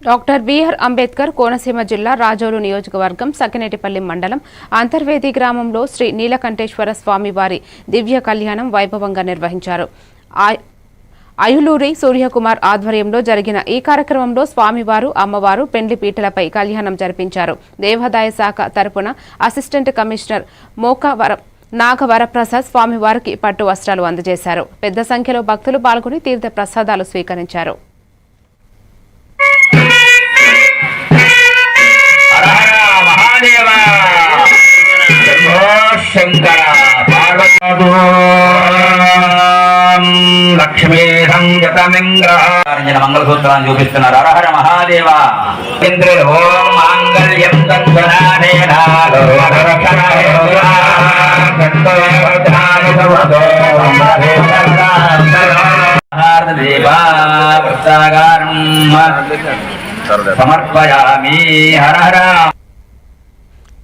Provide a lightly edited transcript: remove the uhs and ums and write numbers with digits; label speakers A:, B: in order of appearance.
A: Doctor BR Ambedkar Konaseema జిల్లా రాజోలు నియోజకవర్గం సకినేటిపల్లి మండలం అంతర్వేది గ్రామంలో శ్రీ నీలకంఠేశ్వర స్వామివారి దివ్య కళ్యాణం వైభవంగా నిర్వహించారు. అయులూరి సూర్యకుమార్ ఆధ్వర్యంలో జరిగిన ఈ కార్యక్రమంలో స్వామివారు, అమ్మవారు పెండ్లి పీటలపై కళ్యాణం జరిపించారు. దేవాదాయ శాఖ తరపున అసిస్టెంట్ కమిషనర్ నాగవరప్రసాద్ స్వామివారికి పట్టు వస్త్రాలు అందజేశారు. పెద్ద సంఖ్యలో భక్తులు పాల్గొని తీర్థ ప్రసాదాలు స్వీకరించారు.
B: లక్ష్మీ సంగతమింద్రజన మంగళసూత్రాన్ని చూపిస్తున్నారు. హరహర మహాదేవ ఓం మాంగళ్యం సమర్పయామి. హరహర